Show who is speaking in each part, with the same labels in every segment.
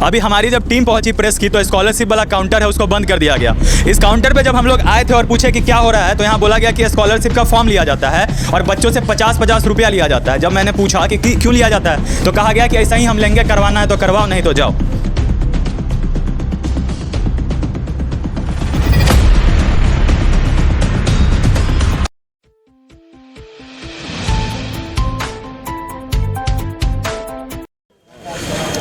Speaker 1: अभी हमारी जब टीम पहुंची प्रेस की तो स्कॉलरशिप वाला काउंटर है उसको बंद कर दिया गया। इस काउंटर पे जब हम लोग आए थे और पूछे कि क्या हो रहा है तो यहाँ बोला गया कि स्कॉलरशिप का फॉर्म लिया जाता है और बच्चों से 50-50 रुपया लिया जाता है। जब मैंने पूछा कि क्यों लिया जाता है तो कहा गया कि ऐसा ही हम लेंगे, करवाना है तो करवाओ, नहीं तो जाओ।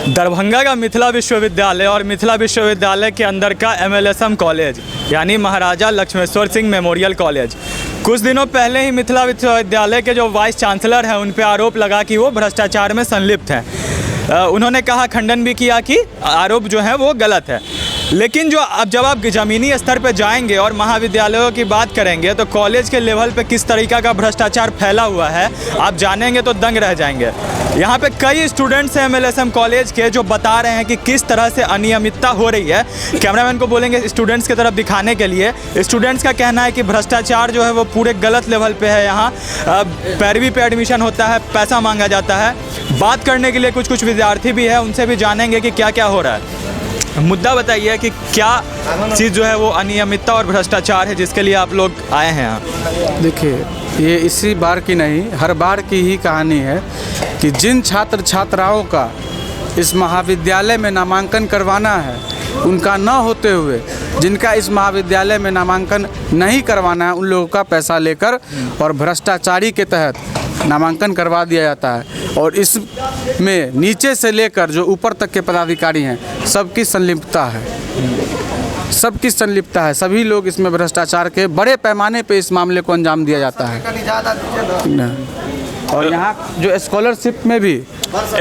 Speaker 1: दरभंगा का मिथिला विश्वविद्यालय और मिथिला विश्वविद्यालय के अंदर का MLSM कॉलेज यानी महाराजा लक्ष्मेश्वर सिंह मेमोरियल कॉलेज, कुछ दिनों पहले ही मिथिला विश्वविद्यालय के जो वाइस चांसलर हैं उन पर आरोप लगा कि वो भ्रष्टाचार में संलिप्त हैं। उन्होंने कहा, खंडन भी किया कि आरोप जो है वो गलत है। लेकिन जब आप ज़मीनी स्तर पर जाएंगे और महाविद्यालयों की बात करेंगे तो कॉलेज के लेवल पे किस तरीक़ा का भ्रष्टाचार फैला हुआ है आप जानेंगे तो दंग रह जाएंगे। यहाँ पे कई स्टूडेंट्स हैं MLSM कॉलेज के जो बता रहे हैं कि किस तरह से अनियमितता हो रही है। कैमरामैन को बोलेंगे स्टूडेंट्स की तरफ दिखाने के लिए। स्टूडेंट्स का कहना है कि भ्रष्टाचार जो है वो पूरे गलत लेवल पे है। यहाँ पैरवी पे एडमिशन होता है, पैसा मांगा जाता है। बात करने के लिए कुछ विद्यार्थी भी है, उनसे भी जानेंगे कि क्या क्या हो रहा है। मुद्दा बताइए कि क्या चीज़ जो है वो अनियमितता और भ्रष्टाचार है जिसके लिए आप लोग आए हैं यहाँ?
Speaker 2: देखिए, ये इसी बार की नहीं, हर बार की ही कहानी है कि जिन छात्र छात्राओं का इस महाविद्यालय में नामांकन करवाना है उनका न होते हुए जिनका इस महाविद्यालय में नामांकन नहीं करवाना है उन लोगों का पैसा लेकर और भ्रष्टाचारी के तहत नामांकन करवा दिया जाता है। और इसमें नीचे से लेकर जो ऊपर तक के पदाधिकारी हैं सबकी संलिप्तता है, सबकी संलिप्तता है। सभी लोग इसमें भ्रष्टाचार के बड़े पैमाने पे इस मामले को अंजाम दिया जाता है। और यहाँ जो स्कॉलरशिप में भी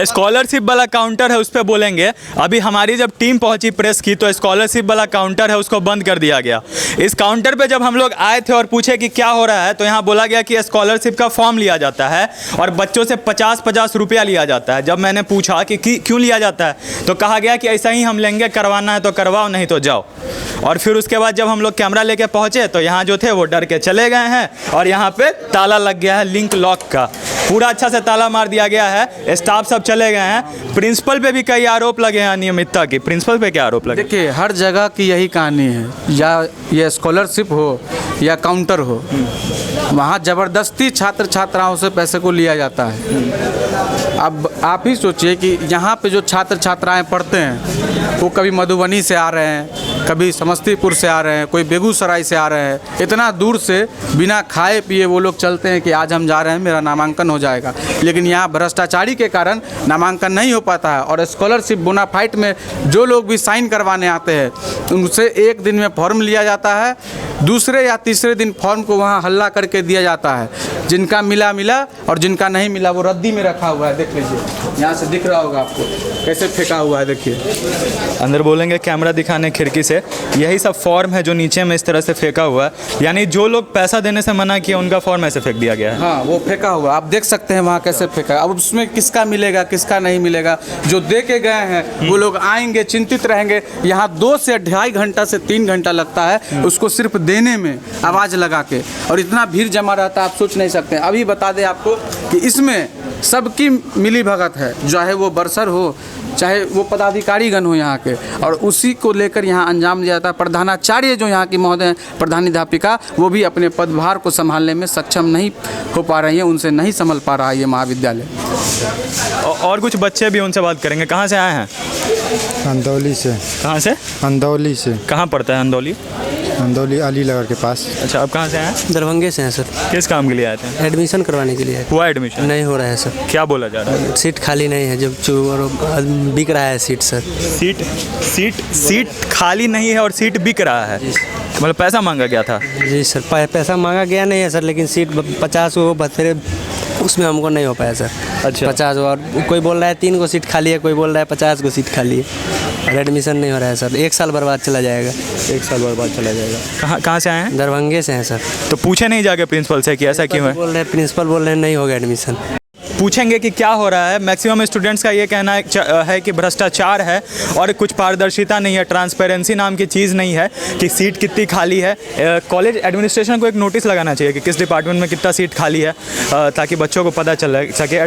Speaker 1: स्कॉलरशिप वाला काउंटर है उस पर बोलेंगे। अभी हमारी जब टीम पहुंची प्रेस की तो स्कॉलरशिप वाला काउंटर है उसको बंद कर दिया गया। इस काउंटर पे जब हम लोग आए थे और पूछे कि क्या हो रहा है तो यहाँ बोला गया कि स्कॉलरशिप का फॉर्म लिया जाता है और बच्चों से 50-50 रुपया लिया जाता है। जब मैंने पूछा कि क्यों लिया जाता है तो कहा गया कि ऐसा ही हम लेंगे, करवाना है तो करवाओ, नहीं तो जाओ। और फिर उसके बाद जब हम लोग कैमरा लेके पहुँचे तो यहाँ जो थे वो डर के चले गए हैं और यहाँ पे ताला लग गया है, लिंक लॉक का पूरा अच्छा से ताला मार दिया गया है। स्टाफ सब चले गए हैं। प्रिंसिपल पे भी कई आरोप लगे हैं अनियमितता के। प्रिंसिपल पे क्या आरोप लगे?
Speaker 2: देखिए, हर जगह की यही कहानी है, या ये स्कॉलरशिप हो या काउंटर हो, वहाँ ज़बरदस्ती छात्र छात्राओं से पैसे को लिया जाता है। अब आप ही सोचिए कि यहाँ पे जो छात्र छात्राएं पढ़ते हैं वो कभी मधुबनी से आ रहे हैं, कभी समस्तीपुर से आ रहे हैं, कोई बेगूसराय से आ रहे हैं। इतना दूर से बिना खाए पिए वो लोग चलते हैं कि आज हम जा रहे हैं, मेरा नामांकन हो जाएगा। लेकिन यहाँ भ्रष्टाचारी के कारण नामांकन नहीं हो पाता है। और स्कॉलरशिप बोनाफाइड में जो लोग भी साइन करवाने आते हैं उनसे एक दिन में फॉर्म लिया जाता है, दूसरे या तीसरे दिन फॉर्म को वहाँ हल्ला करके दिया जाता है। जिनका मिला मिला और जिनका नहीं मिला वो रद्दी में रखा हुआ है। देख लीजिए, यहाँ से दिख रहा होगा आपको कैसे फेंका हुआ है। देखिए
Speaker 1: अंदर बोलेंगे कैमरा दिखाने खिड़की से, यही सब फॉर्म है जो नीचे में इस तरह से फेंका हुआ है। यानी जो लोग पैसा देने से मना किया उनका फॉर्म ऐसे फेंक दिया गया है।
Speaker 2: हाँ, वो फेंका हुआ आप देख सकते हैं वहाँ कैसे फेंका है। अब उसमें किसका मिलेगा किसका नहीं मिलेगा, जो दे के गए हैं वो लोग आएंगे चिंतित रहेंगे। यहाँ 2 से 2.5 घंटा से 3 घंटा लगता है उसको सिर्फ देने में, आवाज़ लगा के। और इतना भीड़ जमा रहता है आप सोच नहीं सकते। अभी बता दें आपको कि इसमें सबकी मिली भगत है, चाहे वो बरसर हो चाहे वो पदाधिकारीगण हो यहाँ के, और उसी को लेकर यहाँ अंजाम दिया जाता है। प्रधानाचार्य जो यहाँ की महोदय प्रधानाध्यापिका वो भी अपने पदभार को संभालने में सक्षम नहीं हो पा रही है, उनसे नहीं संभल पा रहा है ये महाविद्यालय।
Speaker 1: और कुछ बच्चे भी उनसे बात करेंगे। कहाँ से आए हैं?
Speaker 3: अंदौली से।
Speaker 1: कहाँ से?
Speaker 3: अंदौली से।
Speaker 1: कहाँ पड़ता है अंदौली?
Speaker 3: अंदौली अलीनगर के पास।
Speaker 1: अच्छा, आप कहाँ से हैं?
Speaker 4: दरभंगे से हैं सर।
Speaker 1: किस काम के लिए आए थे?
Speaker 4: एडमिशन करवाने के लिए।
Speaker 1: हुआ एडमिशन?
Speaker 4: नहीं हो रहा है सर।
Speaker 1: क्या बोला जा रहा है?
Speaker 4: सीट खाली नहीं है, जब बिक रहा है सीट सर।
Speaker 1: सीट खाली नहीं है और सीट बिक रहा है, मतलब पैसा मांगा गया था?
Speaker 4: जी सर, पैसा मांगा गया नहीं है सर, लेकिन सीट 50 वो बथेरे उसमें हमको नहीं हो पाया सर।
Speaker 1: अच्छा,
Speaker 4: 50 और कोई बोल रहा है 3 को सीट खाली है, कोई बोल रहा है 50 को सीट खाली है और एडमिशन नहीं हो रहा है सर। 1 साल बर्बाद चला जाएगा।
Speaker 1: 1 साल बर्बाद चला जाएगा। कहाँ से आए हैं?
Speaker 4: दरभंगे से हैं सर।
Speaker 1: तो पूछे नहीं जाके प्रिंसिपल से कि ऐसा क्यों है?
Speaker 4: बोल रहे हैं, प्रिंसिपल बोल रहे हैं नहीं होगा एडमिशन।
Speaker 1: पूछेंगे कि क्या हो रहा है। मैक्सिमम स्टूडेंट्स का ये कहना है कि भ्रष्टाचार है और कुछ पारदर्शिता नहीं है, ट्रांसपेरेंसी नाम की चीज़ नहीं है कि सीट कितनी खाली है। कॉलेज एडमिनिस्ट्रेशन को एक नोटिस लगाना चाहिए कि किस डिपार्टमेंट में कितना सीट खाली है, ताकि बच्चों को पता चल सके।